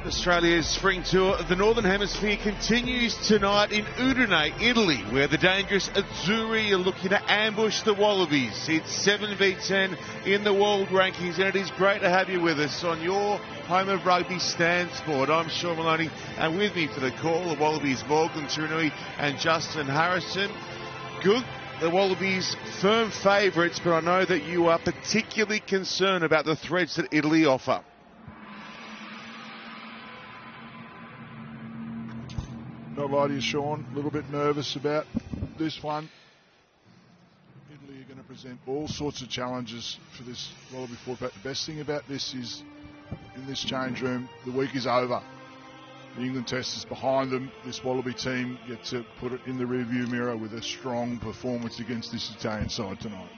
Australia's spring tour of the Northern Hemisphere continues tonight in Udine, Italy, where the dangerous Azzurri are looking to ambush the Wallabies. It's 7v10 in the world rankings, and it is great to have you with us on your home of rugby, Stan Sport. I'm Sean Maloney, and with me for the call, the Wallabies, Morgan Turinui and Justin Harrison. Good. The Wallabies firm favourites, but I know that you are particularly concerned about the threats that Italy offer. Not lie to you, Sean. A little bit nervous about this one. Italy are going to present all sorts of challenges for this Wallaby forward pack. The best thing about this is, in this change room, the week is over. The England test is behind them. This Wallaby team get to put it in the rearview mirror with a strong performance against this Italian side tonight.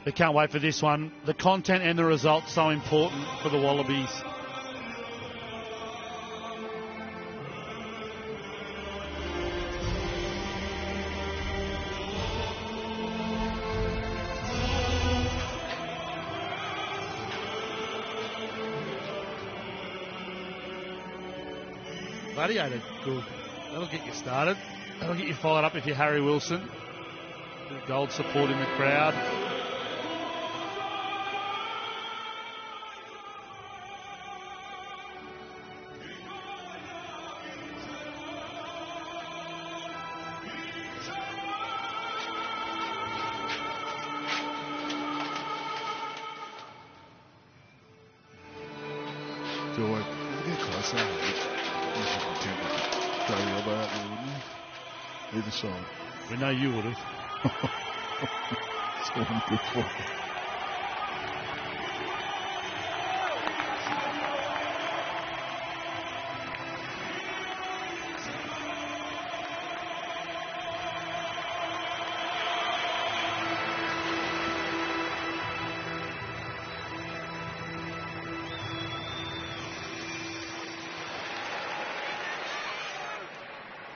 They can't wait for this one. The content and the results so important for the Wallabies. Gladiator, good. That'll get you started. That'll get you fired up if you're Harry Wilson. Gold support in the crowd. Do I get closer? Throw the elbow out there, wouldn't you? Either side. We know you would have. It's all good for you.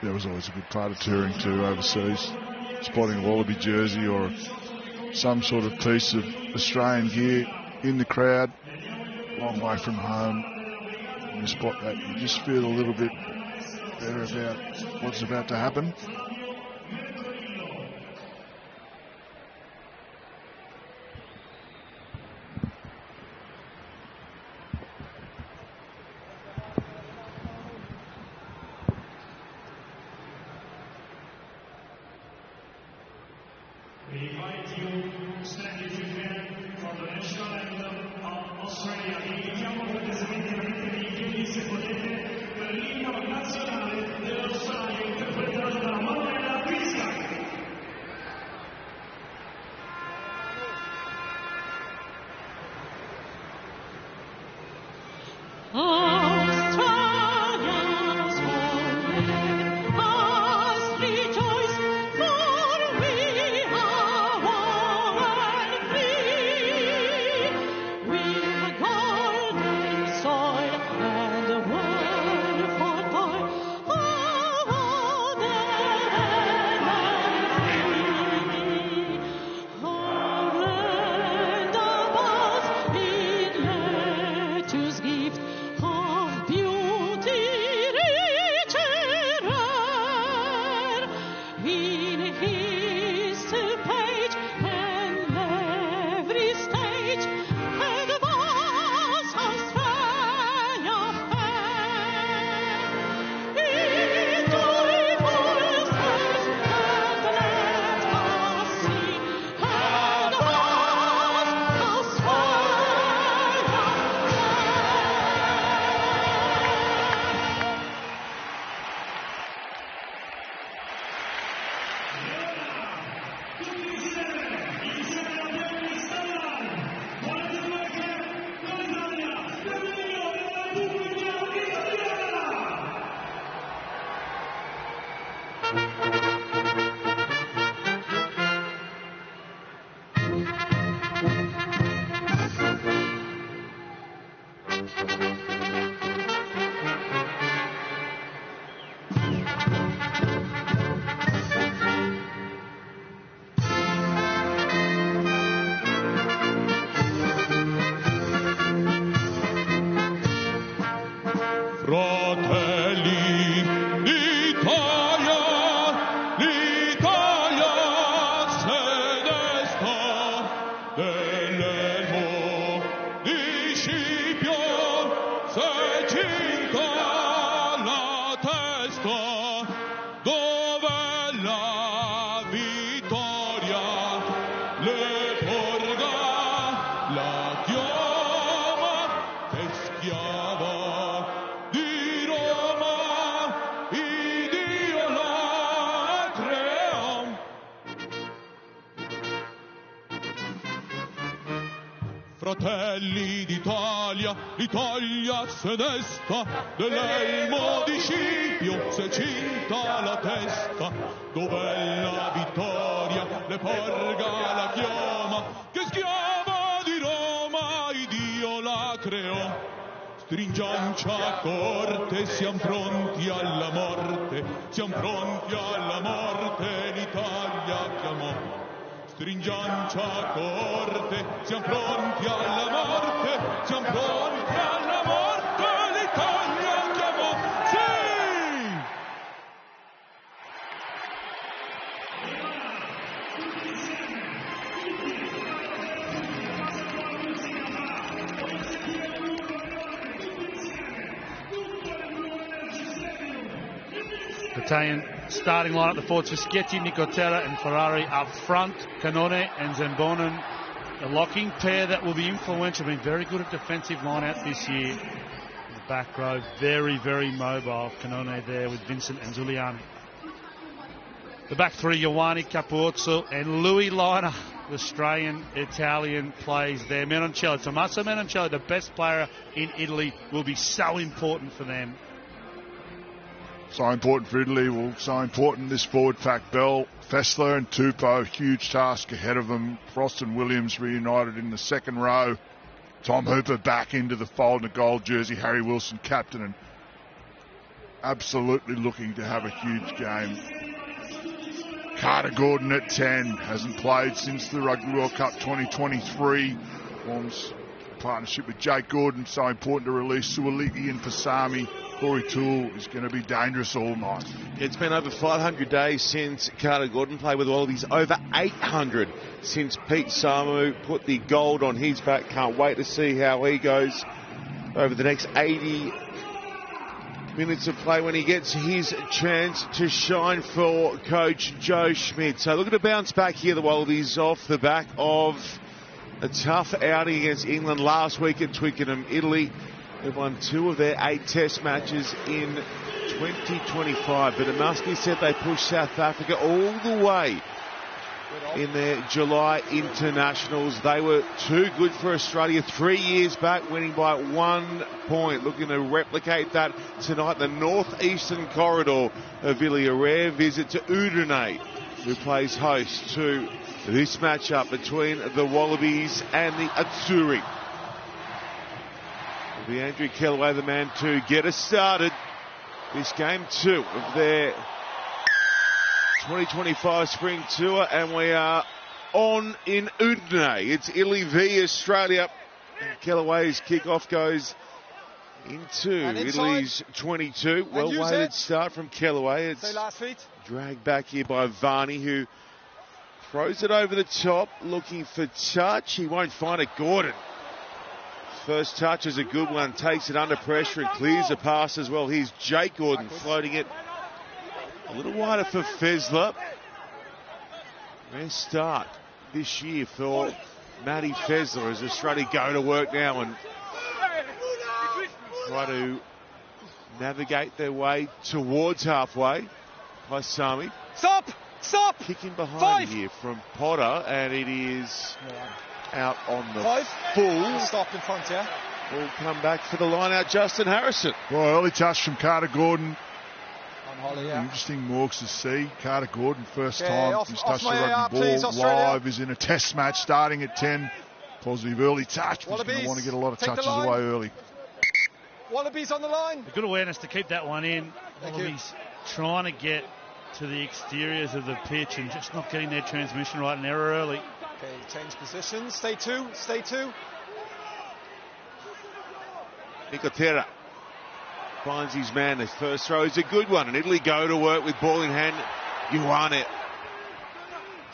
That was always a good part of touring too overseas. Spotting a Wallaby jersey or some sort of piece of Australian gear in the crowd, long way from home. When you spot that, you just feel a little bit better about what's about to happen. festa dove la vittoria le porga la chioma che schiava di Roma, Dio la creò. Fratelli d'Italia, l'Italia se desta, dell'elmo di Scipio se cinta la testa, dov'è la vittoria le porga la chioma, che schiava di Roma, Dio la creò. Stringiancia corte, siamo pronti alla morte, siamo pronti alla morte, l'Italia chiamò. Stringiancia corte, siamo pronti alla morte, siamo pronti alla morte, l'Italia chiamò. Sì! Italian starting line at the forwards: Fischetti, Nicotera and Ferrari up front. Canone and Zambonin, the locking pair that will be influential. Been very good at defensive line out this year. In the back row, very, very mobile. Canone there with Vincent and Giuliani. The back three: Ioane, Capuzzo and Louis Liner. The Australian-Italian plays there. Menoncello, Tommaso Menoncello, the best player in Italy, will be so important for them. So important for Italy, well, so important this forward pack. Bell, Fessler and Tupou, huge task ahead of them. Frost and Williams reunited in the second row. Tom Hooper back into the fold in a gold jersey. Harry Wilson, captain, and absolutely looking to have a huge game. Carter Gordon at 10, hasn't played since the Rugby World Cup 2023. Forms a partnership with Jake Gordon, so important to release Suoliti and Pasami. Corey Toole is going to be dangerous all night. It's been over 500 days since Carter Gordon played with the Wallabies. Over 800 since Pete Samu put the gold on his back. Can't wait to see how he goes over the next 80 minutes of play when he gets his chance to shine for Coach Joe Schmidt. So looking to bounce back here, the Wallabies, off the back of a tough outing against England last week at Twickenham, Italy. They've won 2 of their 8 test matches in 2025, but it must be said they pushed South Africa all the way in their July internationals. They were too good for Australia 3 years back, winning by 1 point. Looking to replicate that tonight, the northeastern corridor of Italy. A rare visit to Udine, who plays host to this matchup between the Wallabies and the Azzurri. It'll be Andrew Kellaway, the man to get us started. This game 2 of their 2025 spring tour, and we are on in Udine. It's Italy v Australia. And Kellaway's kickoff goes into Italy's 22. Well-weighted start from Kellaway. It's dragged back here by Varney, who throws it over the top, looking for touch. He won't find it. Gordon. First touch is a good one. Takes it under pressure and clears the pass as well. Here's Jake Gordon floating it a little wider for Fessler. Rare start this year for Matty Fessler as Australia go to work now and try to navigate their way towards halfway. Paisami. Stop! Kicking behind here from Potter, and it is out on the full. Stop in front, yeah. Will come back for the line out, Justin Harrison. Well, early touch from Carter Gordon. On Holly, yeah. Interesting Morgs to see. Carter Gordon, first time he's touched the my rugby please, ball Australia. live, is in a test match starting at 10. Positive early touch, but he's going to want to get a lot of touches away early. Wallabies on the line. A good awareness to keep that one in. Wallabies trying to get to the exteriors of the pitch and just not getting their transmission right, and error early. Okay, change positions. Stay two. Nicotera finds his man. His first throw is a good one, and Italy go to work with ball in hand. Ioane,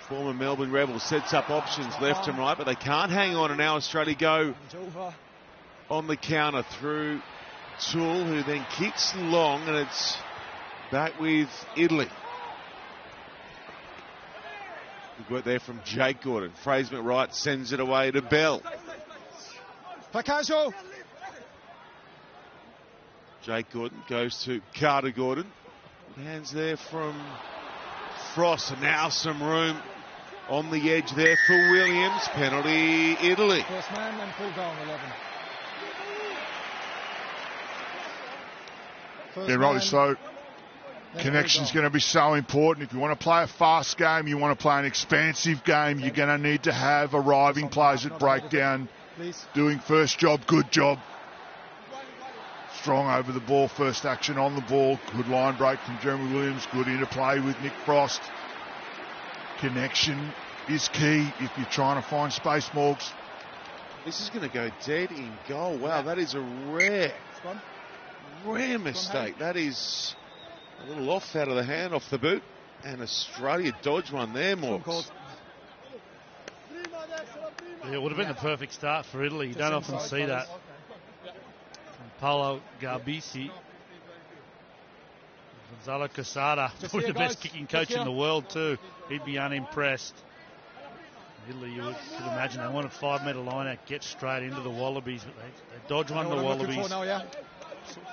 former Melbourne Rebel, sets up options left and right, but they can't hang on, and now Australia go on the counter through Toole, who then kicks long, and it's back with Italy. Good work there from Jake Gordon. Fraser McWright sends it away to Bell. Placaggio. Jake Gordon goes to Carter Gordon. Hands there from Frost. And now some room on the edge there for Williams. Penalty, Italy. First man and pull down 11. First Yeah, rightly man, so. then Connection's pull going to be so important. If you want to play a fast game, you want to play an expansive game, you're going to need to have arriving players that break down, Please. doing first job, good job. Strong over the ball, first action on the ball. Good line break from Jeremy Williams. Good interplay with Nick Frost. Connection is key if you're trying to find space, Morgs. This is going to go dead in goal. Wow, that is a rare mistake. That is a little off out of the hand, off the boot. And Australia dodged one there, Morgs. Yeah, it would have been the perfect start for Italy. You don't often see that. From Paolo Garbisi. Gonzalo Quesada, probably the best kicking coach in the world too. He'd be unimpressed. Italy, you could imagine, they want a 5-metre line out, get straight into the Wallabies, but they dodge one of the Wallabies.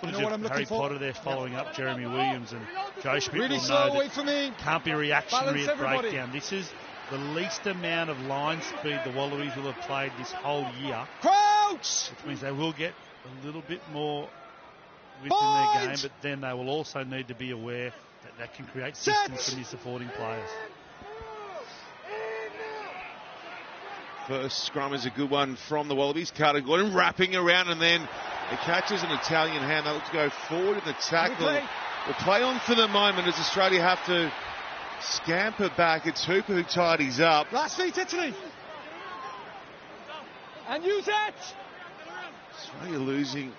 Footage of Harry Potter there following up Jeremy Williams, and Joe Schmidt Really will slow, know wait for me. Can't be reactionary Balance at everybody. breakdown. This is the least amount of line speed the Wallabies will have played this whole year, Crouch! which means they will get a little bit more width in their game, but then they will also need to be aware that that can create distance from your supporting players. First scrum is a good one from the Wallabies. Carter Gordon wrapping around, and then it catches an Italian hand. They look to go forward in the tackle. The play on for the moment as Australia have to scamper back. It's Hooper who tidies up. Last feet, Italy. And use it. Australia losing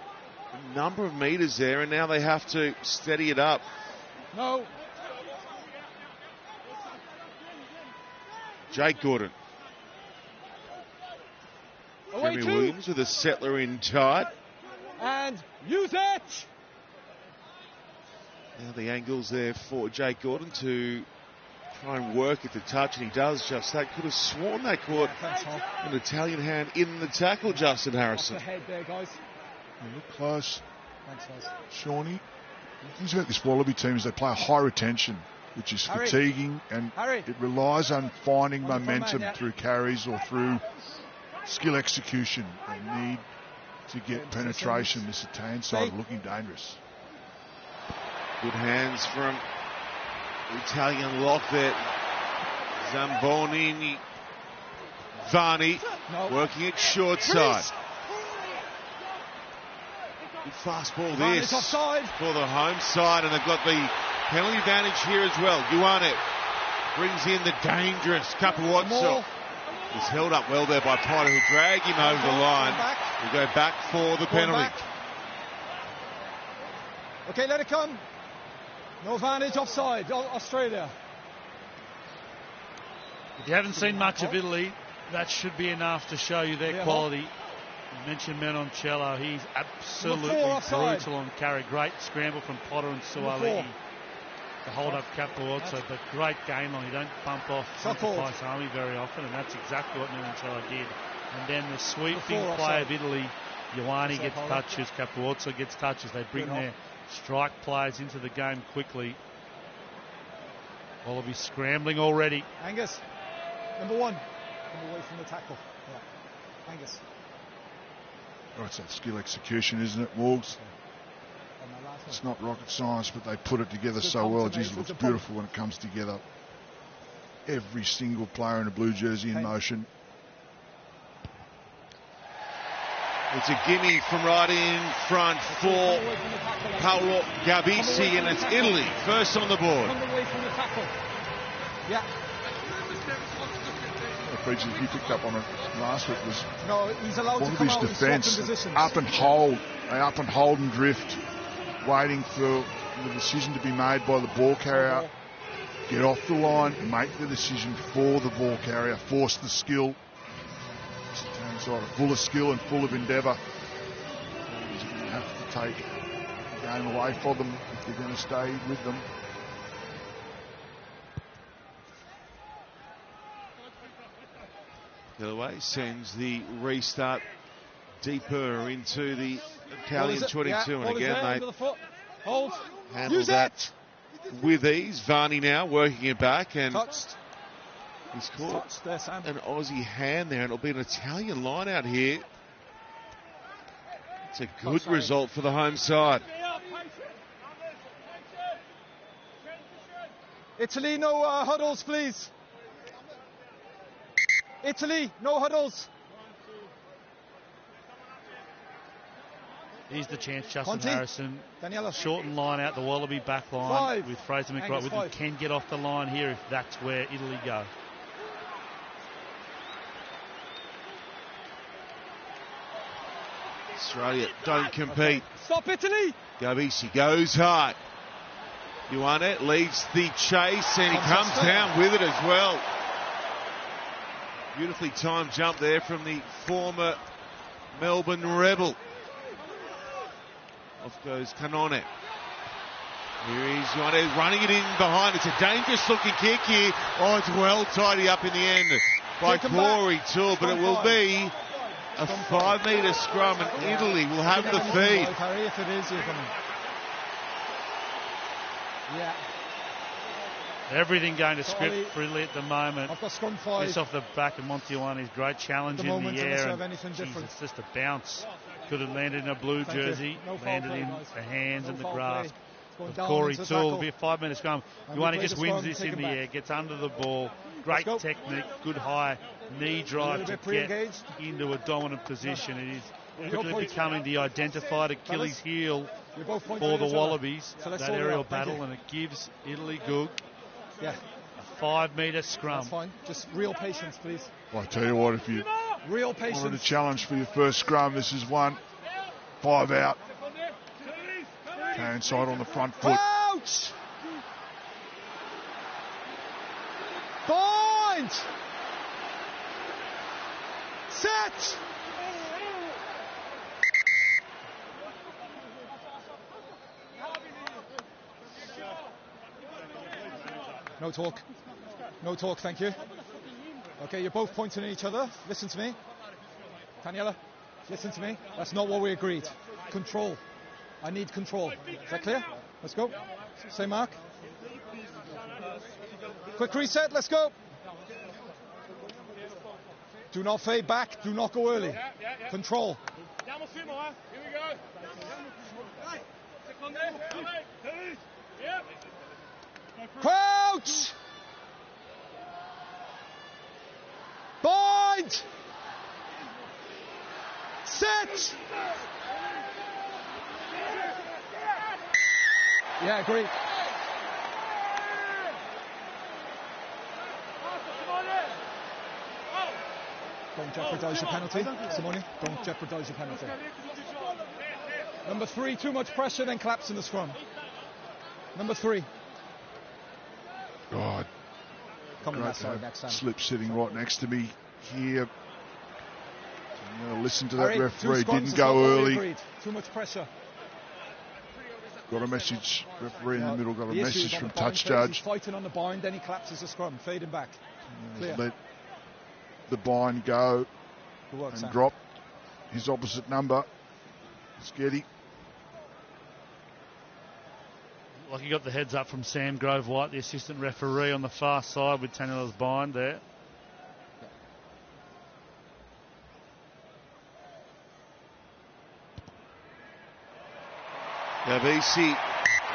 a number of metres there, and now they have to steady it up. No. Jake Gordon. Away Jeremy two. Williams with a settler in tight. And use it. Now the angles there for Jake Gordon to try and work at the touch, and he does just that. Could have sworn they caught Thanks, Tom. an Italian hand in the tackle, Justin Off Harrison. the head there, guys. You look close, Thanks, guys. Shawnee. The things about this Wallaby team is they play high retention, which is Harry. fatiguing, and Harry. it relies on finding On the front momentum man, yeah. through carries or through skill execution. They need to get Good penetration. positions. This Italian side Hey. looking dangerous. Good hands from the Italian lock there. Zamboni, Varney No. working it short side. Good fast ball Varney's this offside. for the home side, and they've got the penalty advantage here as well. Ioane brings in the dangerous Kapuozzo. More. He's held up well there by Potter, who dragged him over the line. Back. We'll go back for the Going penalty. back. Okay, let it come. No advantage offside. Australia. If you haven't seen much of Italy, that should be enough to show you their Yeah. quality. You mentioned Menoncello. He's absolutely Number 4 offside. brutal on carry. Great scramble from Potter and Number Suaalii 4. to hold up Kapuozzo, but great game line. You don't bump off So called. Paisami very often, and that's exactly what Menoncello did. And then the sweeping Number 4 play offside. of Italy, Ioane So gets called. touches, Kapuozzo gets touches. They bring Good their strike players into the game quickly. Wallaby scrambling already. Angus. Number 1. Come away from the tackle. Yeah. Angus. Oh, it's that skill execution, isn't it, Morgs? And my last It's one. not rocket science, but they put it together Good so pump well. today, Geez, it it's looks a pump. beautiful when it comes together. Every single player in a blue jersey in Okay. motion. It's a gimme from right in front for Away from the tackle. Paolo Garbisi, and it's Italy first on the board. Come away from the tackle. Yeah. Features he picked up on it last week was No, he's allowed to come Wallabies out and swap in defence. positions. Up and hold. They up and hold and drift, waiting for the decision to be made by the ball carrier. Get off the line, make the decision for the ball carrier, force the skill. This Italian side are full of skill and full of endeavour. Wallabies are going to have to take the game away for them if they're going to stay with them. Galloway sends the restart deeper into the Italian 22, and again they handle that with ease. Varney now working it back, and he's caught an Aussie hand there, and it'll be an Italian line out here. It's a good result for the home side. Italy, no huddles, please. Italy, no huddles. Here's the chance, Justin Conti. Harrison. Daniela. Shorten line out the Wallaby back line with Fraser McRae. He can get off the line here if that's where Italy go. Australia don't compete. Stop Italy. Gabisi goes high. Ioane leads the chase, and he comes down with it as well. Beautifully timed jump there from the former Melbourne Rebel. Off goes Canone. Here is Ioane running it in behind. It's a dangerous looking kick here. Oh, it's well tidy up in the end by Corey Toole, but it will be a 5 metre scrum, and Italy will have the feed. If it is, you're coming. Yeah. Everything going to script for Italy at the moment. I've got scrum 5. This off the back of Monty Ioane's great challenge in the air. It's just a bounce. Could have landed in a blue jersey, landed in the hands and the grasp of Corey Toole. It'll be a 5 metre scrum. Italy just wins this in the air, gets under the ball. Great technique, good high knee drive to get into a dominant position. It is quickly becoming the identified Achilles heel for the Wallabies, that aerial battle, and it gives Italy good. Yeah. A 5 metre scrum. That's fine. Just real patience, please. Well, I tell you what, if you real patience. wanted a challenge for your first scrum, this is one. 5 out. Hand side on the front foot. Ouch! Bind! Set! No talk. No talk, thank you. Okay, you're both pointing at each other. Listen to me. Daniela, listen to me. That's not what we agreed. Control. I need control. Is that clear? Let's go. Say Mark. Quick reset, let's go. Do not fade back. Do not go early. Control. Crouch! Bind! Set! Yeah, agreed. Don't jeopardise your penalty, Simone. Don't jeopardise your penalty. Number 3, too much pressure, then collapse in the scrum. Number 3. God. Coming that side next time. Slip sitting right next to me here. So I'm going to listen to that referee. Didn't go early. Too much pressure. Got a message. Referee in the middle got a message from touch judge. He's fighting on the bind, then he collapses the scrum, fading back. Clear. Let the bind go and drop his opposite number. Sketty. Like he got the heads up from Sam Grove White, the assistant referee on the far side with Taniela's bind there. Gabisi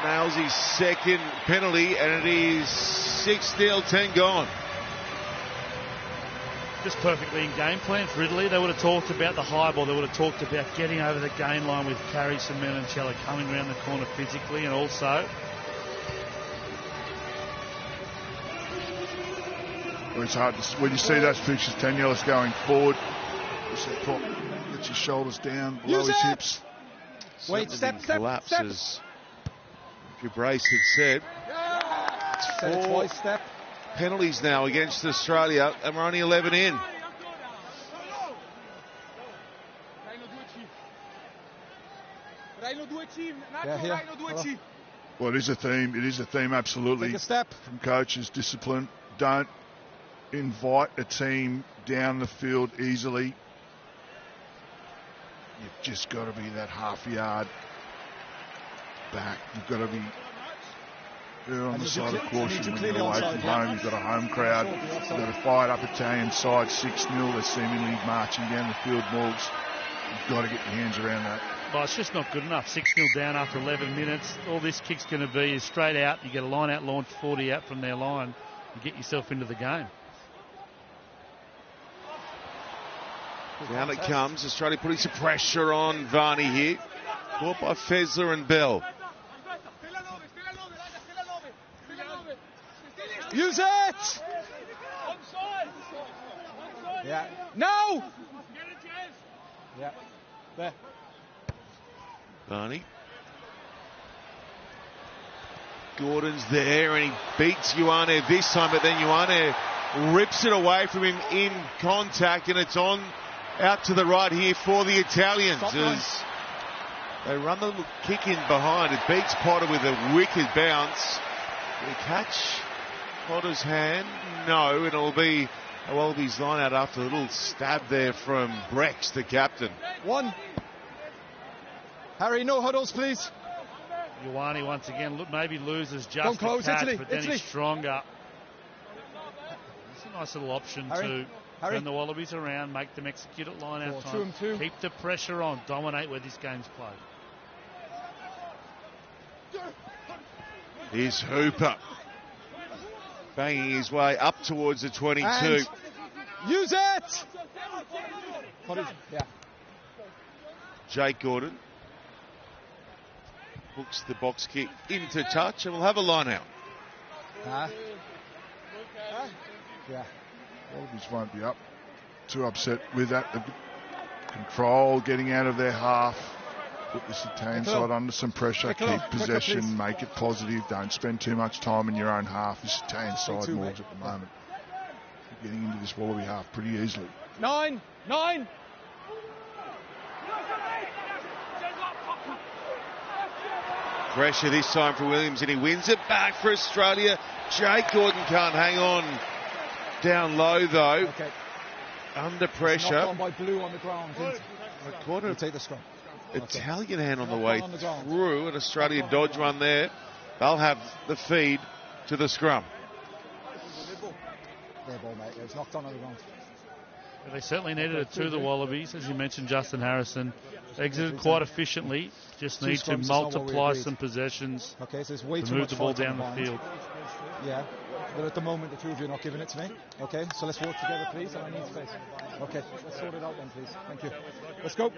nails his second penalty, and it is 6-0, 10 gone. Just perfectly in game plan for Italy. They would have talked about the high ball. They would have talked about getting over the gain line with Caris and Menoncello coming around the corner physically, and also it's hard to, when you see those pictures, Taniela's going forward. Gets his shoulders down below his hips. Wait, step. Collapses. Brace had said. It's 4 step. Penalties now against Australia, and we're only 11 in. Yeah, here. Hello. Well, it is a theme. It is a theme, absolutely. Take a step. From coaches, discipline. Don't invite a team down the field easily. You've just got to be that half yard back. You've got to be on the side of caution when you're away from home. You've got a home crowd. You've got a fired up Italian side, 6-0. They're seemingly marching down the field, Morgs. You've got to get your hands around that. Well, it's just not good enough. 6-0 down after 11 minutes. All this kick's going to be is straight out. You get a line out launch, 40 out from their line. You get yourself into the game. Down it comes. Australia putting some pressure on Varney here. Caught by Fessler and Bell. Use it! Yeah. No! Yeah. There. Varney. Gordon's there and he beats Ioane this time, but then Ioane rips it away from him in contact, and it's on out to the right here for the Italians as they run the little kick in behind. It beats Potter with a wicked bounce. Will he catch Potter's hand? No, and it'll be a Wallabies line out after a little stab there from Brex, the captain. One. Harry, no huddles, please. Ioane once again maybe loses just a catch, but then he's stronger. It's a nice little option to turn the Wallabies around, make them execute it line out time. Keep the pressure on, dominate where this game's played. Here's Hooper banging his way up towards the 22. And use it! Yeah. Jake Gordon hooks the box kick into touch, and we'll have a line out. Yeah. Wallabies won't be up too upset with that. The control, getting out of their half. Put this Italian side under some pressure. Keep possession, make it positive. Don't spend too much time in your own half. This Italian side Morgs at the moment. Getting into this Wallaby half pretty easily. 9. Pressure this time for Williams, and he wins it back for Australia. Jake Gordon can't hang on. Down low though. Okay. Under pressure. Knocked on by Blue on the ground. We'll take the scrum. Italian hand on the way through, an Australian dodge run there. They'll have the feed to the scrum. Fair ball, mate. It was knocked on the ground. Well, they certainly needed it to the Wallabies. As you mentioned, Justin Harrison exited quite efficiently. Just need to multiply some possessions. Okay, so it's way to too move much the ball down the field. Yeah, but at the moment the two of you are not giving it to me. Okay, so let's work together, please, and I need space. Okay, let's sort it out then, please. Thank you. Let's go.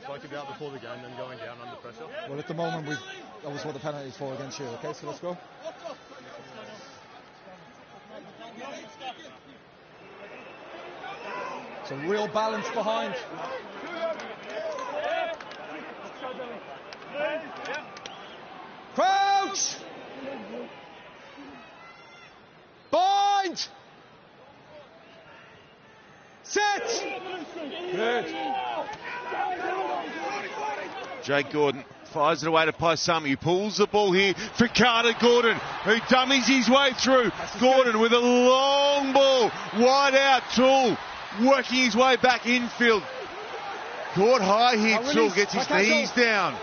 Spoke about before the game, then going down under pressure. Well, at the moment that was what the penalty is for against you. Okay, so let's go. So real balance behind. Crouch! Bind! Sit! Good. Jake Gordon fires it away to Paisami, who pulls the ball here for Carter Gordon, who dummies his way through. Gordon with a long ball, wide out. Toole working his way back infield. Caught high here, Toole gets his knees down.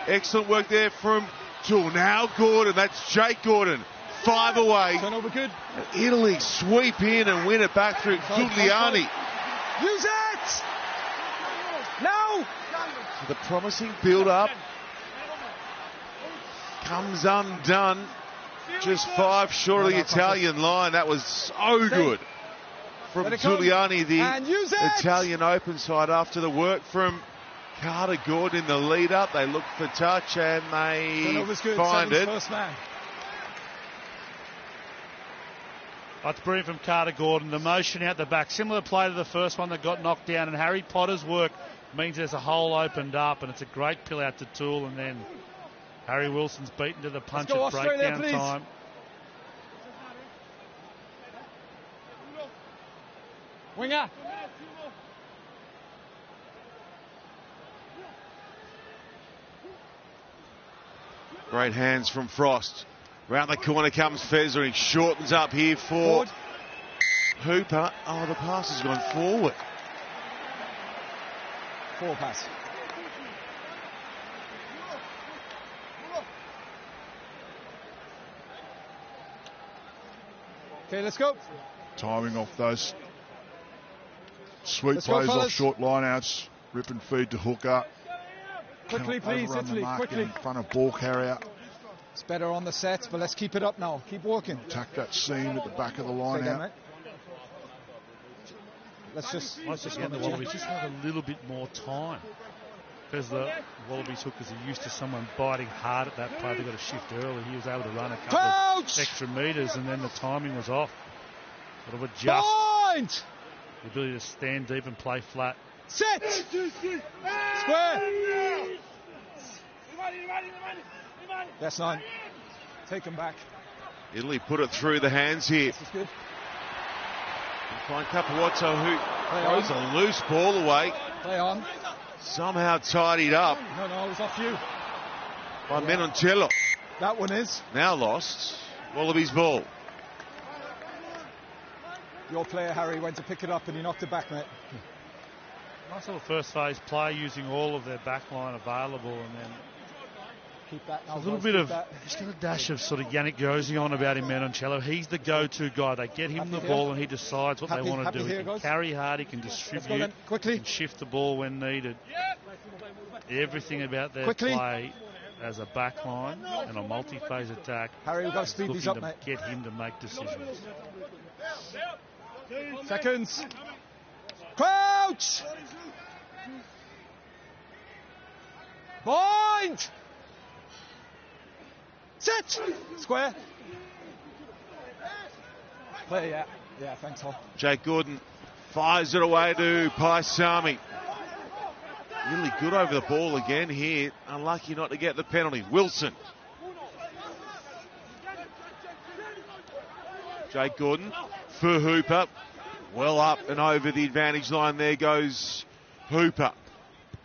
Excellent work there from Toole. Now Gordon, that's Jake Gordon. 5 away. Turnover good. Italy sweep in and win it back through Giuliani. Use it! Now! So the promising build-up comes undone. Just 5 short of the Italian line. That was so good from Giuliani, the Italian open side, after the work from Carter Gordon in the lead-up. They look for touch and they find it. First man. That's brilliant from Carter Gordon. The motion out the back, similar play to the first one that got knocked down, and Harry Potter's work means there's a hole opened up, and it's a great pill out to Toole, and then Harry Wilson's beaten to the punch at breakdown time. Winger. Great hands from Frost. Round the corner comes Fezza. He shortens up here for Hooper. Oh, the pass has gone forward. Forward pass. Okay, let's go. Timing off those sweet Let's go, plays off fellas. short lineouts. Rip and feed to Hooker. Quickly, Cannot please, overrun the Italy, mark quickly. in front of ball carrier. It's better on the set, but let's keep it up now. Keep working. Attack that seam at the back of the Say line again, out. mate. Let's just Again, the Wallabies just want a little bit more time. Because the Wallabies hookers are used to someone biting hard at that play. They've got to shift early. He was able to run a couple of extra metres, and then the timing was off. Got to adjust. Point! The ability to stand deep and play flat. Set! Square! That's 9. Take them back. Italy put it through the hands here. This is good. Find Kapuato, who Play throws on. a loose ball away. Play on. Somehow tidied up No, it was off you. by Menoncello. That one is. Now lost. Wallabies ball. Your player, Harry, went to pick it up and he knocked it back, mate. Nice little first phase play using all of their back line available, and then Keep that now. a little guys, bit keep of that. just a dash of sort of Yannick Gozi on about him, Menoncello. He's the go-to guy. They get him Happy the here? ball and he decides what they want to Happy do. He here, can guys? carry hard, he can Let's go distribute, then. Quickly. he can shift the ball when needed. Everything about their Quickly. play as a back line and a multi-phase attack. Harry, we've got to speed looking these up, to mate. get him to make decisions. Seconds. Crouch! Point! Set! Square. Play, yeah. Yeah, thanks, Hall. Jake Gordon fires it away to Paisami. Really good over the ball again here. Unlucky not to get the penalty. Wilson. Jake Gordon for Hooper. Well up and over the advantage line. There goes Hooper.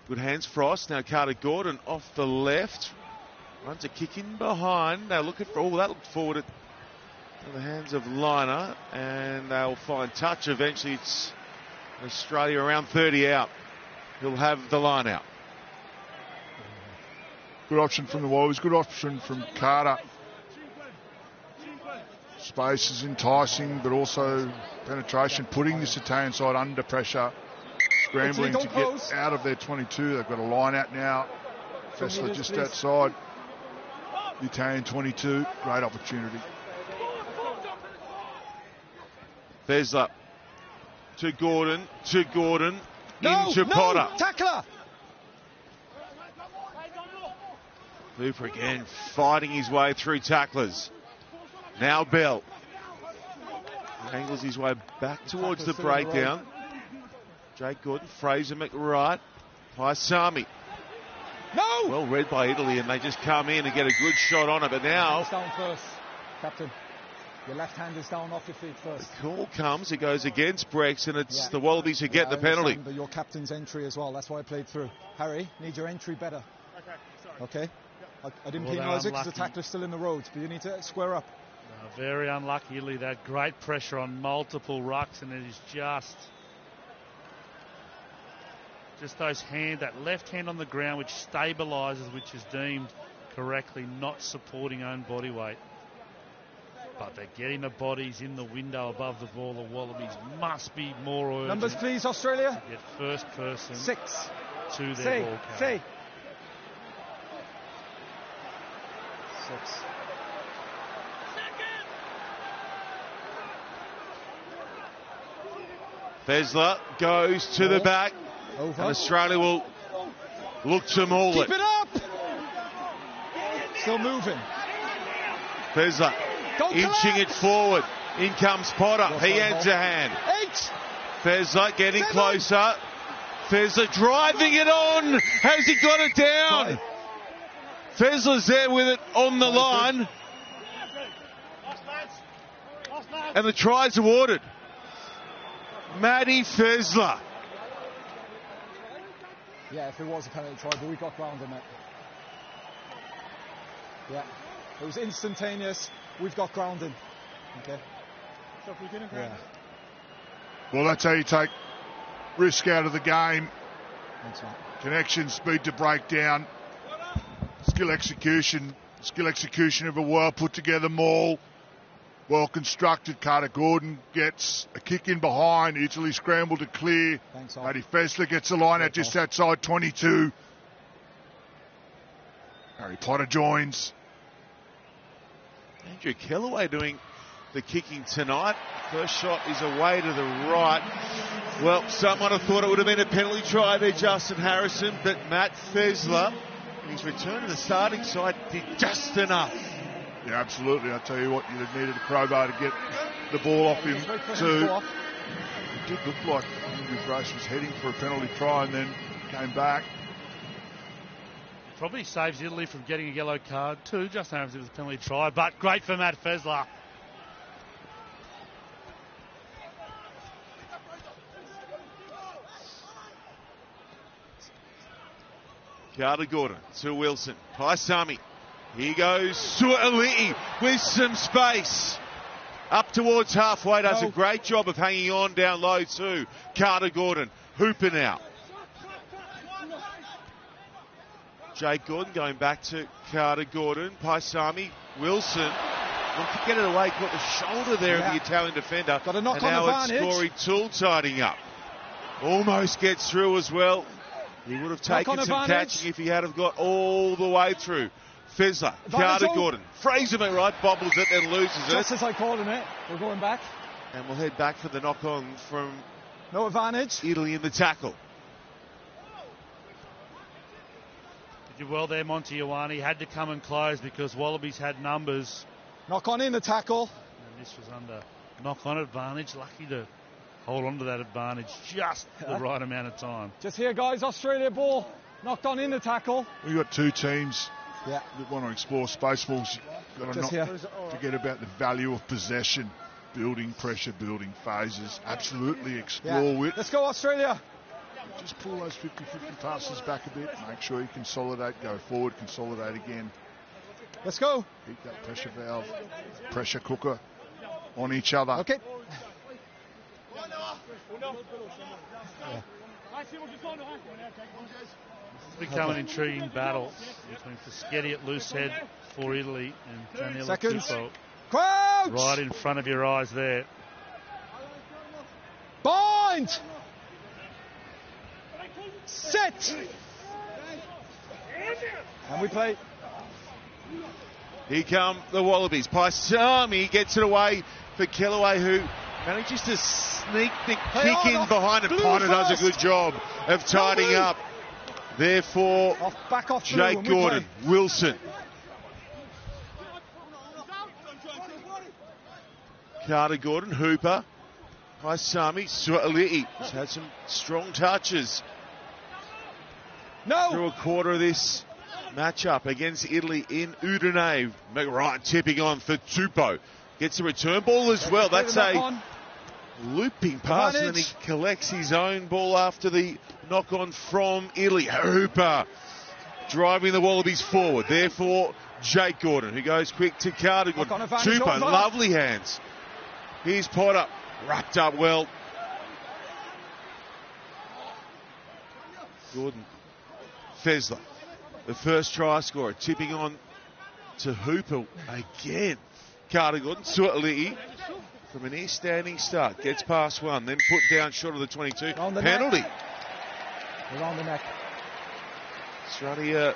Good hands, Frost. Now Carter Gordon off the left. Runs a kick in behind. They're looking for, that looked forward at the hands of Liner. And they'll find touch. Eventually it's Australia around 30 out. He'll have the line out. Good option from the Wallabies. Good option from Carter. Space is enticing, but also penetration, putting this Italian side under pressure, scrambling to get out of their 22. They've got a line out now. Fessler just outside the Italian 22. Great opportunity. Fezler to Gordon, into Potter. Tackler! Hooper again fighting his way through tacklers. Now Bell. Angles his way back towards the breakdown. Jake Gordon, Fraser McWright, Paisami. No! Well read by Italy, and they just come in and get a good shot on it. But now Hands down first, Captain. Your left hand is down off your feet first. the call comes. It goes against Brex, and it's Yeah. the Wallabies who get the I penalty. understand, but your captain's entry as well. That's why I played through. Harry, need your entry better. Okay? I didn't Well, they're penalise it because the unlucky. tackler's still in the roads, but you need to square up. Very unlucky, Italy. That great pressure on multiple rucks, and it is just those that left hand on the ground, which stabilises, which is deemed correctly not supporting own body weight. But they're getting the bodies in the window above the ball. The Wallabies must be more urgent. Numbers, please, Australia. Get first person 6. to their ball carrier. Say. 6. Fezler goes to the back, Over. and Australia will look to maul Keep it. it up. Still moving. Fezler Don't inching collapse. it forward. In comes Potter. Well He done, adds Hall. a hand. 8. Fezler getting 7. closer. Fezler driving it on. Has he got it down? 5. Fezler's there with it on the line. And the try's awarded. Matty Fezler. Yeah, if it was a penalty try, but we got ground on it. Yeah. It was instantaneous. We've got grounding. Okay. Yeah. Well, that's how you take risk out of the game. Thanks, mate. Connection, speed to breakdown, skill execution of a well put together maul. Well constructed. Carter Gordon gets a kick in behind. Italy scrambled to clear. Thanks, Al. Matty Fessler gets a line out just outside 22. Harry Potter joins. Andrew Kellaway doing the kicking tonight. First shot is away to the right. Well, someone have thought it would have been a penalty try there, Justin Harrison, but Matt Fessler, in his return to the starting side, did just enough. Yeah, absolutely. I tell you what, you'd have needed a crowbar to get the ball off him too. It did look like Andrew Brace was heading for a penalty try and then came back. Probably saves Italy from getting a yellow card too. Just as it was a penalty try, but great for Matt Fessler. Carter Gordon to Wilson. Paisami. Here goes Sua'ali'i with some space. Up towards halfway, does a great job of hanging on down low too. Carter Gordon, Hooper now. Jake Gordon going back to Carter Gordon. Paisami, Wilson. Well, to get it away, caught the shoulder there of the Italian defender. Got a knock and on now advantage. it's Corey Toole tidying up. Almost gets through as well. He would have taken some advantage. catching if he had have got all the way through. Fessler, Carter Gordon, Fraser McWright bobbles it and loses it. Just as I called it, we're going back. And we'll head back for the knock-on from No advantage. Italy in the tackle. Did well there, Monty Ioane. Had to come and close because Wallabies had numbers. Knock on in the tackle. And this was under knock-on advantage. Lucky to hold on to that advantage just the right amount of time. Just here, guys. Australia ball. Knocked on in the tackle. We've got two teams Yeah. that want to explore Spaceballs. You've got to Just not here. forget about the value of possession, building pressure, building phases. Absolutely explore with. Let's go, Australia. Just pull those 50-50 passes back a bit. Make sure you consolidate, go forward, consolidate again. Let's go. Keep that pressure valve, pressure cooker on each other. Okay. It's become an intriguing battle between Fischetti at loose head for Italy and Daniela Seconds. Tupou. Crouch. Right in front of your eyes there. Bind. Sit. And we play. Here come the Wallabies. Paisami gets it away for Kellaway, who manages to sneak the kick in behind it. Potter does a good job of tidying up. Therefore, Back off Jake Gordon, Wilson. Carter Gordon, Hooper, Paisami, Sua'ali'i. He's had some strong touches through a quarter of this matchup against Italy in Udine. McWright tipping on for Tupou. Gets a return ball as well. That's a looping pass, and then he collects his own ball after the knock-on from Italy. Hooper driving the Wallabies forward. Therefore, Jake Gordon, who goes quick to Carter Gordon. Tupou, lovely hands. Here's Potter, wrapped up well. Gordon, Fessler, the first try scorer, tipping on to Hooper again. Carter Gordon, Sua'ali'i from an near-standing start, gets past one, then put down short of the 22. Penalty. Around the neck. Australia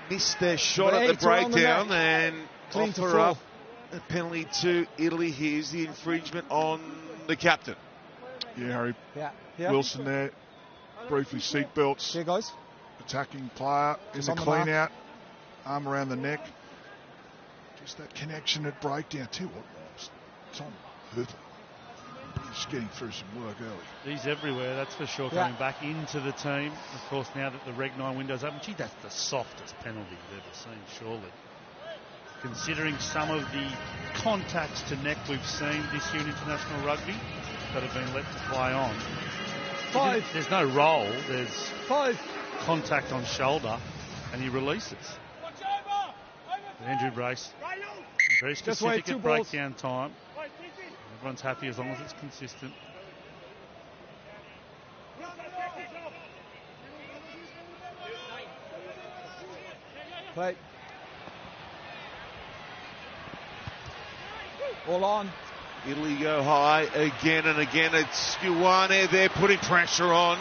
missed their shot at the breakdown and offer up a penalty to Italy. Here's the infringement on the captain. Yeah, Harry. Yeah. Wilson there. Briefly seatbelts. Here, guys. Attacking player in the clean out. Arm around the neck. Just that connection at breakdown. Tell you what, Tom Hooper. He's getting through some work early. He's everywhere, that's for sure, coming back into the team. Of course, now that the Reg 9 window's open, gee, that's the softest penalty you've ever seen, surely. Considering some of the contacts to neck we've seen this year in international rugby that have been let to play on. 5. There's no roll, there's 5. contact on shoulder, and he releases. Andrew Brace. Very specific at breakdown time. Everyone's happy as long as it's consistent. Play. All on. Italy go high again and again. It's Ioane there putting pressure on.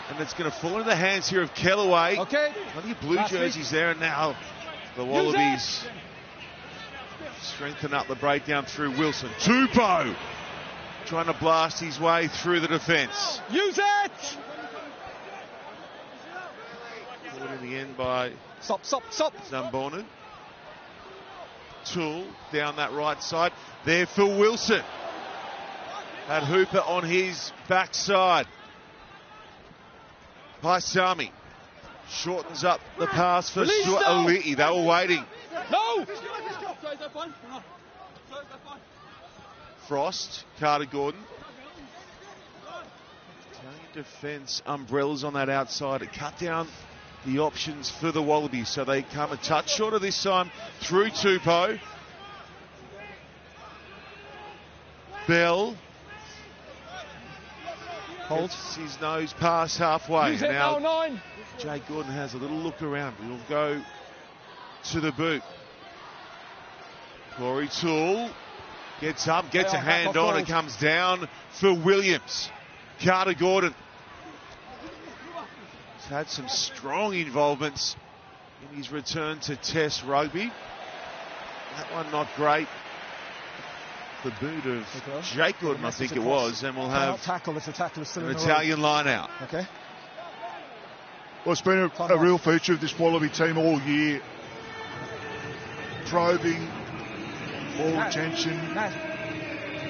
And it's going to fall into the hands here of Kellaway. Okay. Plenty of blue jerseys there, and now the Wallabies strengthen up the breakdown through Wilson. Tupou trying to blast his way through the defence. Use it! Caught in the end by Stop. Zambonin. Toole down that right side. There for Wilson. Had Hooper on his backside. Paisami shortens up the pass for Stuart Aliti. They were waiting. No! Frost, Carter Gordon. Italian defence umbrellas on that outside. It cut down the options for the Wallabies, so they come a touch shorter this time through Tupou. Bell holds his nose past halfway. Now Jay Gordon has a little look around. He'll go to the boot. Corey Toole gets up, gets a hand on, and comes down for Williams. Carter Gordon. He's had some strong involvements in his return to Test rugby. That one not great. The boot of Jake Gordon, I think it was, and we'll have an Italian line out. Okay. Well, it's been a real feature of this Wallaby team all year. Probing, ball retention,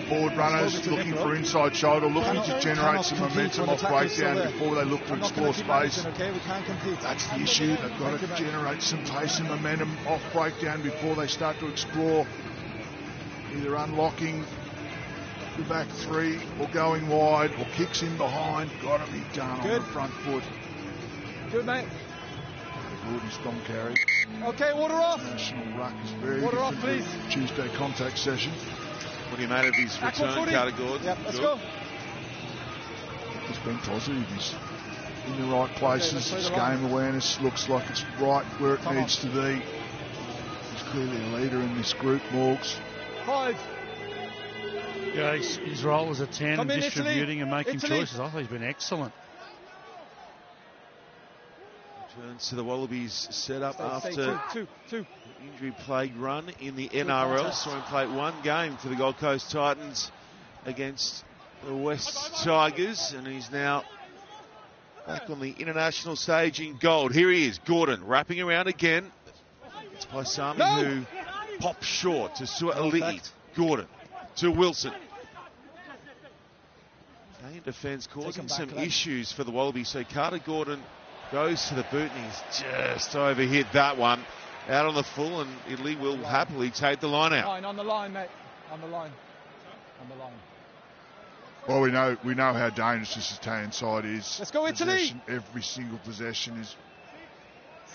forward runners looking for inside shoulder, looking to generate some momentum off breakdown before they look to explore space. That's the issue. They've got to generate some pace and momentum off breakdown before they start to explore either unlocking the back three or going wide or kicks in behind. Got to be done on the front foot. Good, mate. Gordon strong carry. Okay, water off. National ruck is very water different off, please. to Tuesday contact session. What do you made of his return, Carter Gordon? Yep, let's go. He's been positive. He's in the right places. His game awareness looks like it's right where it needs to be. He's clearly a leader in this group, Morgs. 5. Yeah, his role as a 10, distributing and making choices. I thought he's been excellent. Returns to the Wallabies set up after two. injury-plagued run in the NRL. Saw him play one game for the Gold Coast Titans against the West Tigers, and he's now back on the international stage in gold. Here he is, Gordon, wrapping around again. It's Paisami who pops short to Stuart Aliti. Gordon to Wilson. Italian defence causing some issues for the Wallabies, so Carter Gordon goes to the boot and he's just overhit that one. Out on the full, and Italy will happily take the line out. On the line, mate. On the line. Well, we know how dangerous this Italian side is. Let's go, Italy. Every single possession is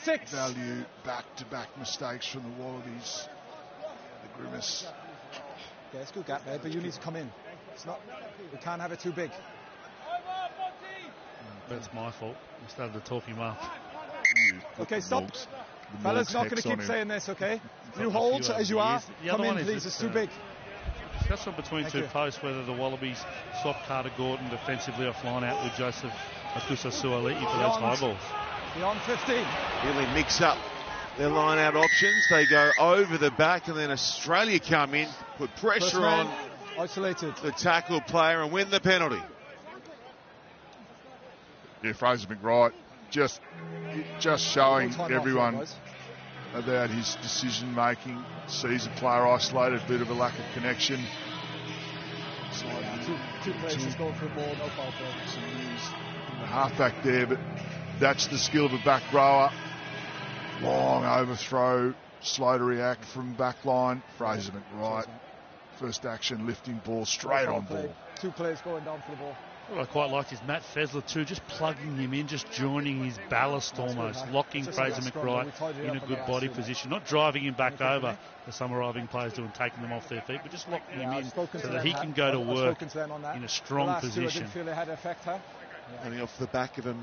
6. value. Back-to-back mistakes from the Wallabies. The grimace. Yeah, it's a good gap there, but you need to come in. It's not. We can't have it too big. That's my fault. I started to talk him up. Okay, stop. Fellas, not going to keep saying this, okay? You hold as you are. Come in, please. It's too big. Discussion between two posts whether the Wallabies swap Carter Gordon defensively off line out with Joseph Akusa-Suaalii for those high balls. Beyond 15. Italy mix up their line out options. They go over the back, and then Australia come in, put pressure on isolated the tackle player and win the penalty. Yeah, Fraser McWright just showing everyone about his decision making. Sees a player isolated, bit of a lack of connection. Two places going for the ball, no foul play. The halfback there, but that's the skill of a back rower. Long overthrow, slow to react from back line. Fraser McWright, first action, lifting ball straight on ball. 2 players going down for the ball. What I quite liked is Matt Fessler too, just plugging him in, just joining his ballast almost, locking Fraser McWright in a good body position, not driving him back over, as some arriving players do, and taking them off their feet, but just locking him in so that he can go to work in a strong position. Coming off the back of a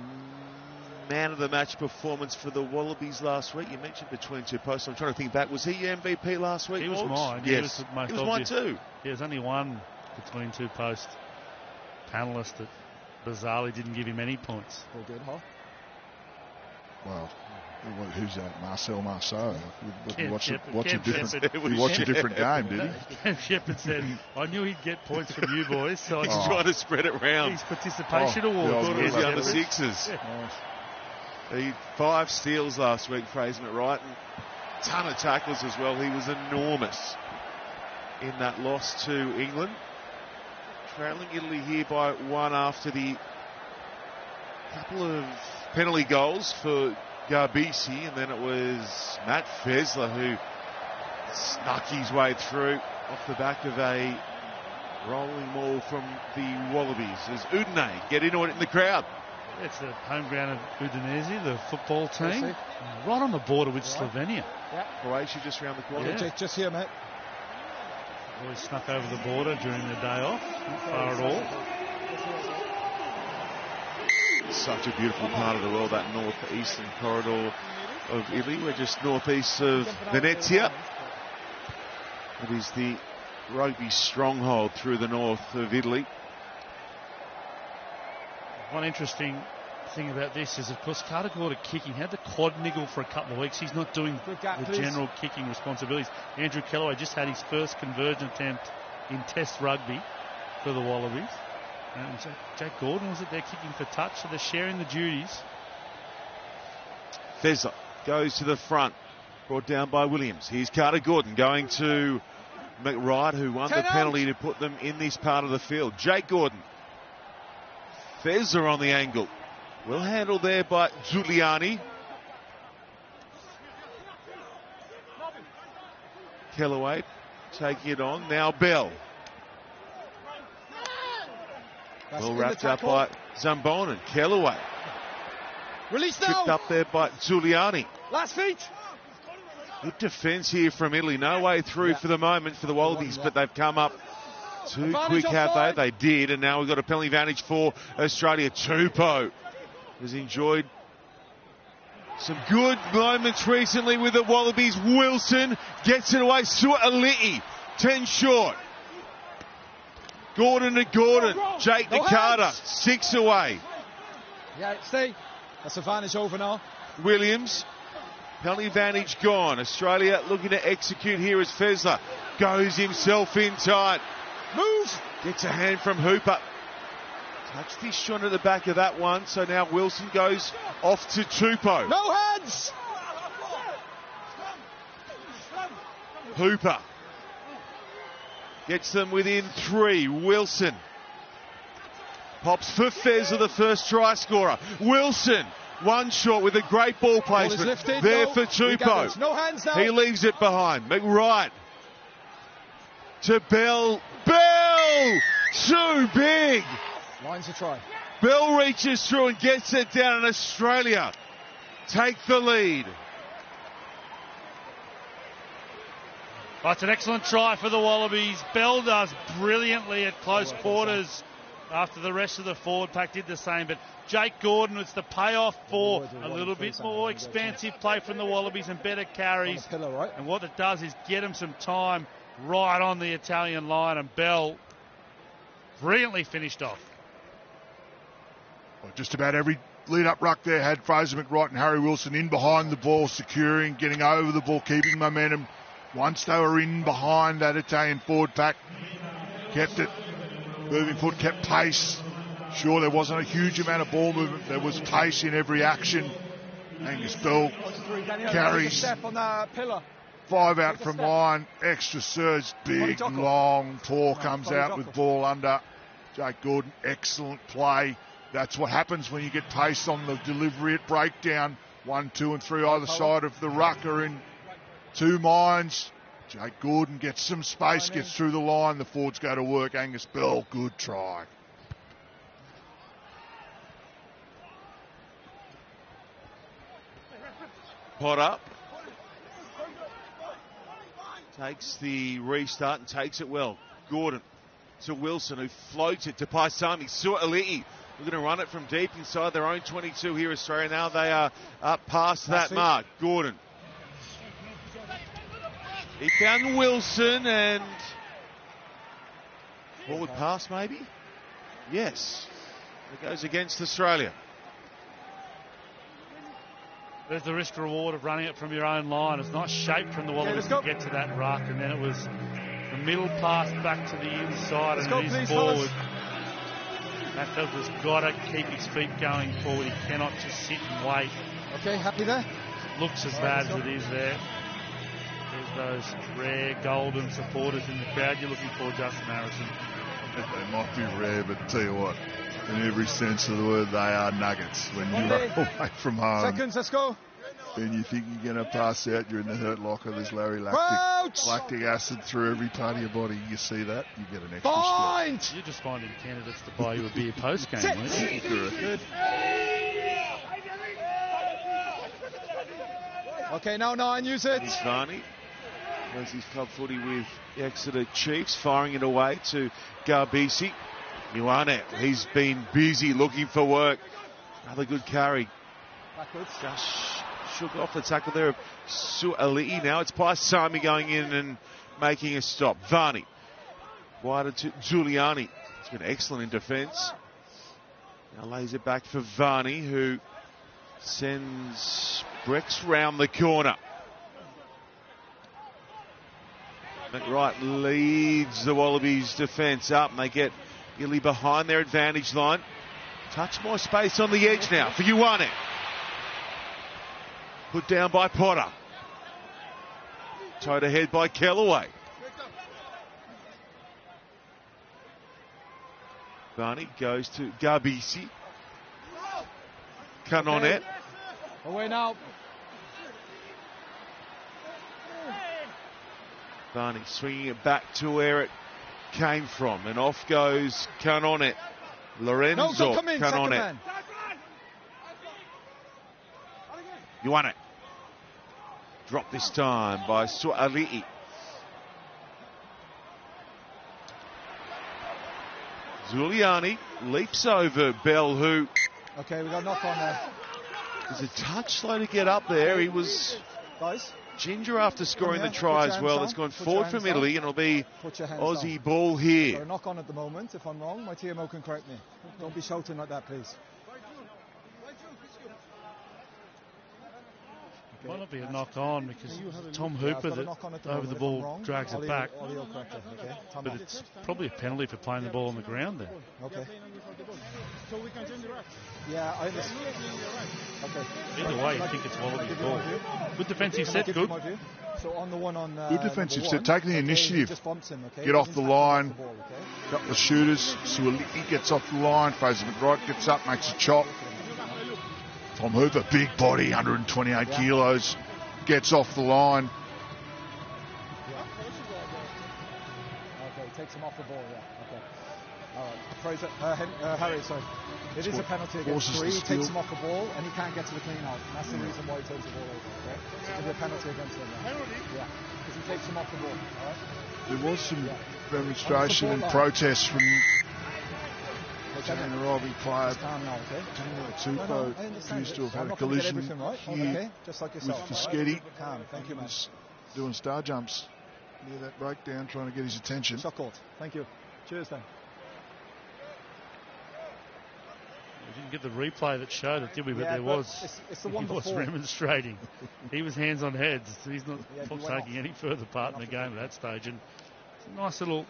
man of the match performance for the Wallabies last week. You mentioned between two posts. I'm trying to think back. Was he MVP last week? He was mine. Yes, he was, the most he was mine too. There's only one between two post panellist that bizarrely didn't give him any points. All good, huh? Well, who's that? Marcel Marceau. Ken Watch Shepherd. a different game, did he? Ken Shepherd said, I knew he'd get points from you boys, so He's trying to spread it round. His participation award. Here's the under sixes. He had 5 steals last week, Fraser McWright, and a ton of tackles as well. He was enormous in that loss to England. Trailing Italy here by 1 after the couple of penalty goals for Garbisi, and then it was Matt Fessler who snuck his way through off the back of a rolling maul from the Wallabies as Udine get into it in the crowd. It's the home ground of Udinese, the football team, right on the border with Slovenia. Croatia just around the corner. Yeah. Just here, mate. Always snuck over the border during the day off, not far at all. Such a beautiful part of the world, that northeastern corridor of Italy. We're just northeast of Venezia. It is the rugby stronghold through the north of Italy. One interesting thing about this is, of course, Carter Gorder kicking. Had the quad niggle for a couple of weeks. He's not doing the general kicking responsibilities. Andrew Kellaway just had his first conversion attempt in Test rugby for the Wallabies. And Jack Gordon was it there kicking for touch, so they're sharing the duties. Fessler goes to the front, brought down by Williams. Here's Carter Gordon going to McWright, who won the penalty to put them in this part of the field. Jake Gordon. Fessler on the angle. Well handled there by Giuliani. Kellaway taking it on. Now Bell. Well wrapped up by Zambonin. Kellaway. Release now. Tripped up there by Giuliani. Last feet. Good defence here from Italy. No way through for the moment for the Wallabies, but they've come up too quick, have they? They did, and now we've got a penalty advantage for Australia. Tupou has enjoyed some good moments recently with the Wallabies. Wilson gets it away. Sua'ali'i, 10 short. Gordon to Gordon. Jake to Carter, 6 away. Yeah, stay. That's advantage over now. Williams, penalty advantage gone. Australia looking to execute here as Fessler goes himself in tight. Move! Gets a hand from Hooper. Touched his shot at the back of that one, so now Wilson goes off to Tupou. No hands! Hooper gets them within 3. Wilson pops for Fessler, the first try scorer. Wilson, 1 short with a great ball placement. Lifted, there for Tupou. No hands now. He leaves it behind. McWright to Bell. Bell! Too big! Lines a try. Bell reaches through and gets it down, and Australia take the lead. Oh, it's an excellent try for the Wallabies. Bell does brilliantly at close quarters after the rest of the forward pack did the same. But Jake Gordon, it's the payoff for a little bit more expansive play from the Wallabies and better carries. And what it does is get them some time right on the Italian line, and Bell brilliantly finished off. Well, just about every lead-up ruck there had Fraser McWright and Harry Wilson in behind the ball, securing, getting over the ball, keeping momentum. Once they were in behind that Italian forward pack, kept it moving forward, kept pace. Sure, there wasn't a huge amount of ball movement. There was pace in every action. Angus Bell carries 5 out from line, extra surge, big, long, tall, comes out with ball under. Jake Gordon, excellent play. That's what happens when you get pace on the delivery at breakdown. 1, 2 and 3 either side of the ruck are in 2 minds. Jake Gordon gets some space, gets through the line. The forwards go to work. Angus Bell, good try. Potter takes the restart and takes it well. Gordon to Wilson, who floats it to Paisami. Sua'ali'i looking to run it from deep inside their own 22 here, Australia. Now they are up past that mark. Gordon. He found Wilson and forward pass maybe? Yes. It goes against Australia. There's the risk reward of running it from your own line. It's nice shape from the Wallabies to get to that ruck, and then it was the middle pass back to the inside and he's forward. That fella's got to keep his feet going forward. He cannot just sit and wait. Okay, happy there? Looks as bad as it is there. There's those rare golden supporters in the crowd you're looking for, Justin Harrison. They might be rare, but tell you what, in every sense of the word, they are nuggets. When you run away from home, seconds, let's go. And you think you're going to pass out, you're in the hurt locker. There's lactic acid through every part of your body. You see that, you get an extra Find! You're just finding candidates to buy you a beer post-game, aren't you? Good. Okay, now 9, use it. Here's Varney. Plays his club footy with Exeter Chiefs, firing it away to Garbisi. Ioane, he's been busy looking for work. Another good carry. Backwards. Just shook off the tackle there of Sua'ali'i. Now it's Paisami going in and making a stop. Varney. Wider to Giuliani. He's been excellent in defence. Now lays it back for Varney, who sends Brex round the corner. McWright leads the Wallabies defence up, and they get Illy behind their advantage line. Touch more space on the edge now for Ioane. Put down by Potter. Towed ahead by Kellaway. Varney goes to Garbisi. Canonet. Away now. Varney swinging it back to where it came from, and off goes Canonet. Lorenzo Canonet. Ioane. Drop this time by Sua'ali'i. Giuliani leaps over Bell, who... Okay, we got knock on there. Is a touch slow to get up there. He was ginger after scoring the try as well. It's gone forward from Italy, and it'll be Aussie ball here. So knock on at the moment. If I'm wrong, my TMO can correct me. Don't be shouting like that, please. Okay. Might not be a knock on because Tom Hooper that over the ball drags it back. But it's probably a penalty for playing the ball on the ground there. Okay. So we can change the rack. Yeah, I understand. Okay. Either way, I think it's Wallaby ball. Good defensive set, good. So on the one on good defensive set, taking the initiative. Get off the line. Couple of shooters. Sua'ali'i gets off the line. Fraser McWright gets up, makes a chop. Tom Hooper, big body, 128 kilos, gets off the line. Okay, takes him off the ball, okay. All right, Fraser, Harry, sorry. It is a penalty against 3. He takes him off the ball and he can't get to the clean out. That's the reason why he turns the ball over, okay? So it'll be a penalty against him. Yeah, because he takes him off the ball, all right? There was some demonstration and protest from Jane Robbie player. Tupou appears to have had a collision here just like yourself. with Fischetti. Thank you, man. Doing star jumps near that breakdown, trying to get his attention. Shot caught. Thank you. Cheers, then. We didn't get the replay that showed it, did we? But there was. It's the one he was remonstrating. He was hands on heads. He's not taking any further part in the game at that stage. And it's a nice little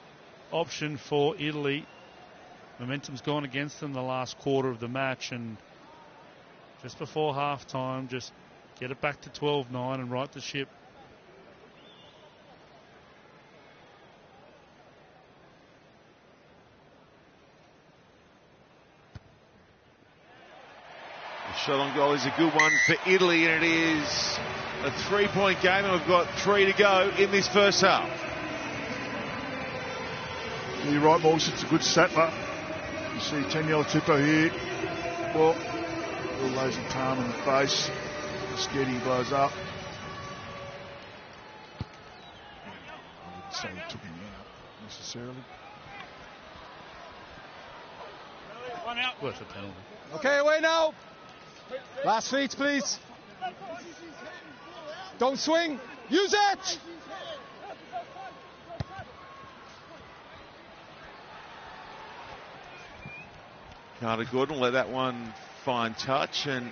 option for Italy. Momentum's gone against them the last quarter of the match, and just before half-time, just get it back to 12-9 and right the ship. The shot on goal is a good one for Italy, and it is a 3-point game, and we've got 3 to go in this first half. You're right, Morris, it's a good settler. You see Taniela Tupou here. Well, little lazy palm in the face. Fischetti blows up. I would say he took him out necessarily. Worth a penalty. Okay, away now. Last feet, please. Don't swing. Use it. Carter Gordon will let that one find touch, and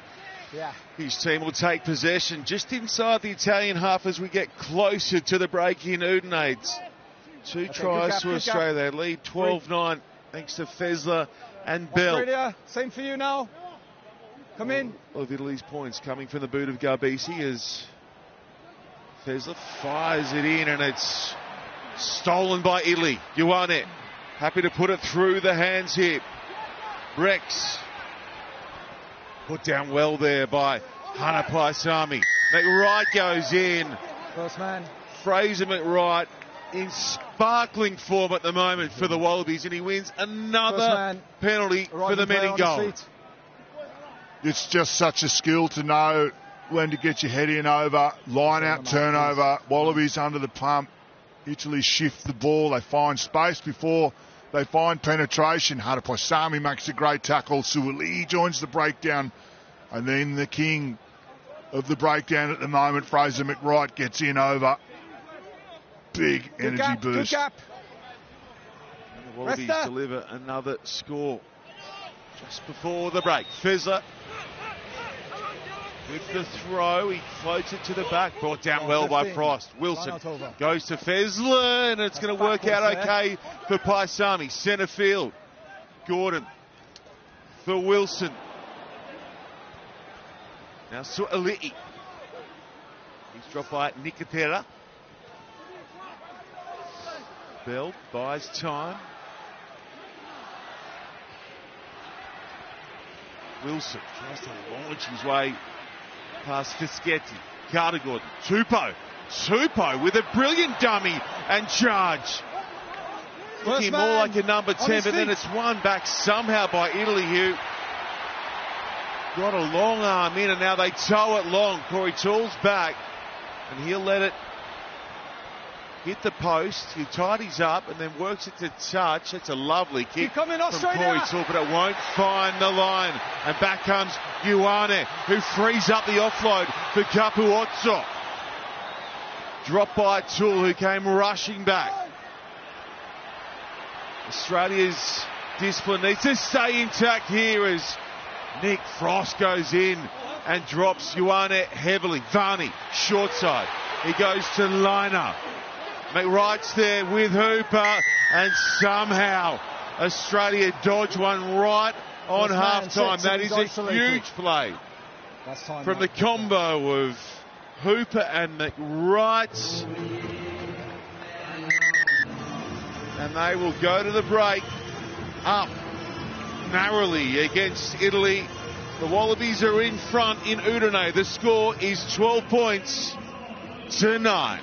his team will take possession just inside the Italian half as we get closer to the break in Udinese. Two tries to Australia. They lead 12-9 thanks to Fezler and Bell. Australia, same for you now. Come in. All of Italy's points coming from the boot of Garbisi as Fezler fires it in, and it's stolen by Italy. Ioane happy to put it through the hands here. Rex put down well there by Hana Paisami. McWright goes in. First man. Fraser McWright in sparkling form at the moment for the Wallabies, and he wins another penalty for the men in goal. It's just such a skill to know when to get your head in over, line out, turnover. Wallabies under the pump. Italy shift the ball. They find space before they find penetration. Hana Paisami makes a great tackle. Suoli joins the breakdown. And then the king of the breakdown at the moment, Fraser McWright, gets in over. Big energy boost. Good gap. And the Wallabies deliver another score just before the break. Fezler with the throw, he floats it to the back, brought down well by Frost. Wilson goes to Fezler, and it's going to work out okay for Paisami. Centre field, Gordon for Wilson. Now Suoli'i. He's dropped by Nicotera. Bell buys time. Wilson tries to launch his way past Fischetti. Carter Gordon. Tupou with a brilliant dummy and charge. Looking more like a number 10, but then it's won back somehow by Italy, who got a long arm in, and now they tow it long. Corey Toole's back, and he'll let it hit the post. He tidies up and then works it to touch. It's a lovely kick from Corey Toole, but it won't find the line. And back comes Ioane, who frees up the offload for Kapuozzo. Dropped by Toole, who came rushing back. Australia's discipline needs to stay intact here as Nick Frost goes in and drops Ioane heavily. Varney, short side. He goes to Liner. McWright's there with Hooper, and somehow Australia dodge one right on half-time. That is a huge play from the combo of Hooper and McWright. And they will go to the break up narrowly against Italy. The Wallabies are in front in Udine. The score is 12 points to 9.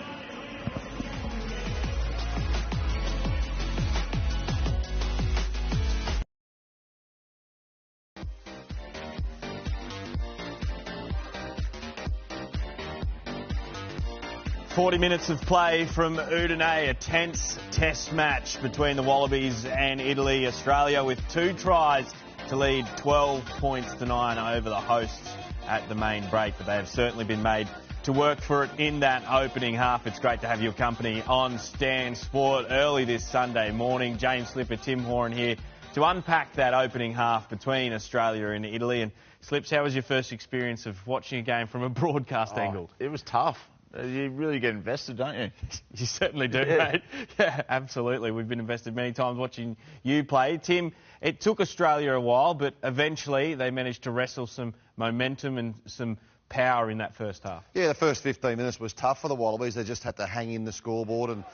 "40 minutes of play from Udine, a tense test match between the Wallabies and Italy. Australia with 2 tries to lead 12 points to 9 over the hosts at the main break, but they have certainly been made to work for it in that opening half. It's great to have your company on Stan Sport early this Sunday morning. James Slipper, Tim Horan here to unpack that opening half between Australia and Italy. And Slips, how was your first experience of watching a game from a broadcast angle? It was tough. You really get invested, don't you? You certainly do, mate. Yeah, absolutely. We've been invested many times watching you play. Tim, it took Australia a while, but eventually they managed to wrestle some momentum and some power in that first half. Yeah, the first 15 minutes was tough for the Wallabies. They just had to hang in the scoreboard and,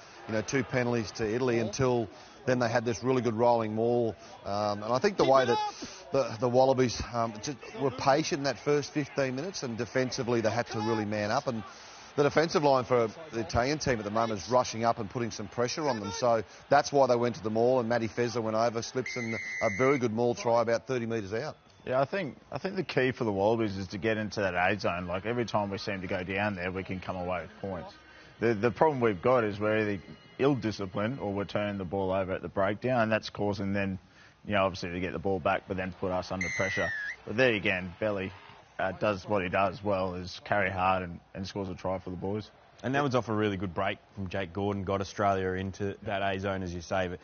2 penalties to Italy until then they had this really good rolling maul. And I think the way that the Wallabies just were patient in that first 15 minutes, and defensively they had to really man up. And the defensive line for the Italian team at the moment is rushing up and putting some pressure on them. So that's why they went to the maul, and Matty Fezler went over, slips in a very good maul try about 30 metres out. Yeah, I think the key for the Wallabies is to get into that A zone. Like every time we seem to go down there, we can come away with points. The problem we've got is we're either ill-disciplined or we're turning the ball over at the breakdown, and that's causing them, obviously to get the ball back, but then put us under pressure. But there again, Belly does what he does well, is carry hard and scores a try for the boys. And that was off a really good break from Jake Gordon, got Australia into that A zone, as you say. But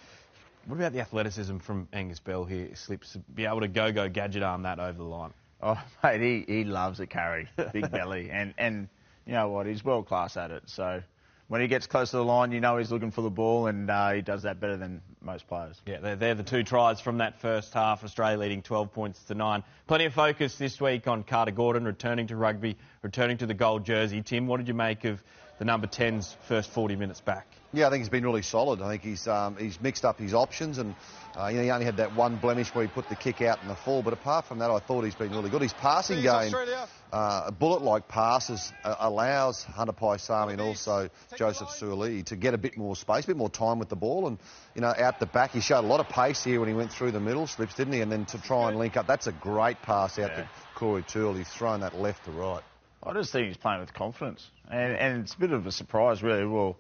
what about the athleticism from Angus Bell here? Slips, be able to go gadget arm that over the line. Oh, mate, he loves a carry, big belly, and you know what, he's world class at it. So when he gets close to the line, he's looking for the ball, and he does that better than most players. Yeah, they're the 2 tries from that first half. Australia leading 12 points to 9. Plenty of focus this week on Carter Gordon returning to rugby, returning to the gold jersey. Tim, what did you make of the number 10's first 40 minutes back? Yeah, I think he's been really solid. I think he's mixed up his options, and he only had that one blemish where he put the kick out in the fall. But apart from that, I thought he's been really good. His passing game, bullet-like passes, allows Hunter Paisami and also Joseph Suaalii to get a bit more space, a bit more time with the ball. And out the back, he showed a lot of pace here when he went through the middle, Slips, didn't he? And then to try and link up, that's a great pass out to Corey Toole. He's thrown that left to right. I just think he's playing with confidence, and it's a bit of a surprise, really. Well,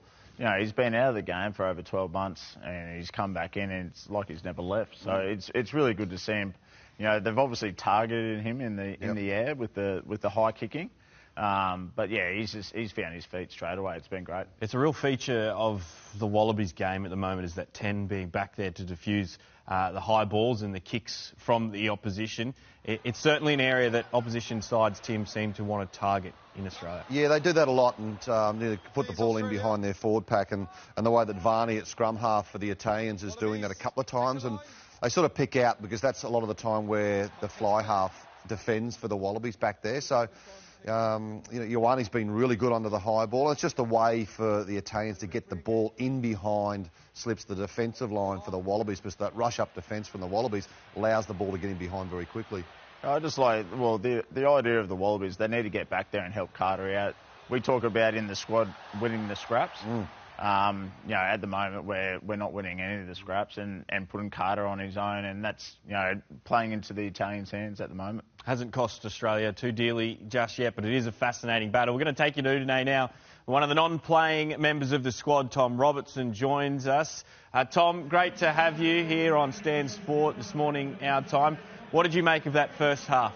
he's been out of the game for over 12 months, and he's come back in, and it's like he's never left. So it's really good to see him. They've obviously targeted him in the air with the high kicking, but yeah, he's found his feet straight away. It's been great. It's a real feature of the Wallabies game at the moment, is that 10 being back there to diffuse the high balls and the kicks from the opposition. It's certainly an area that opposition sides, Tim, seem to want to target in Australia. Yeah, they do that a lot, and put the ball in behind their forward pack, and the way that Varney at scrum half for the Italians is doing that a couple of times, and they sort of pick out, because that's a lot of the time where the fly half defends for the Wallabies back there. So Ioane's been really good under the high ball. It's just a way for the Italians to get the ball in behind Slips, the defensive line for the Wallabies, because that rush-up defence from the Wallabies allows the ball to get in behind very quickly. I just the idea of the Wallabies, they need to get back there and help Carter out. We talk about in the squad winning the scraps. At the moment we're not winning any of the scraps and putting Carter on his own, and that's playing into the Italians' hands at the moment. Hasn't cost Australia too dearly just yet, but it is a fascinating battle. We're going to take you to Udine now. One of the non-playing members of the squad, Tom Robertson, joins us. Tom, great to have you here on Stan Sport this morning, our time. What did you make of that first half?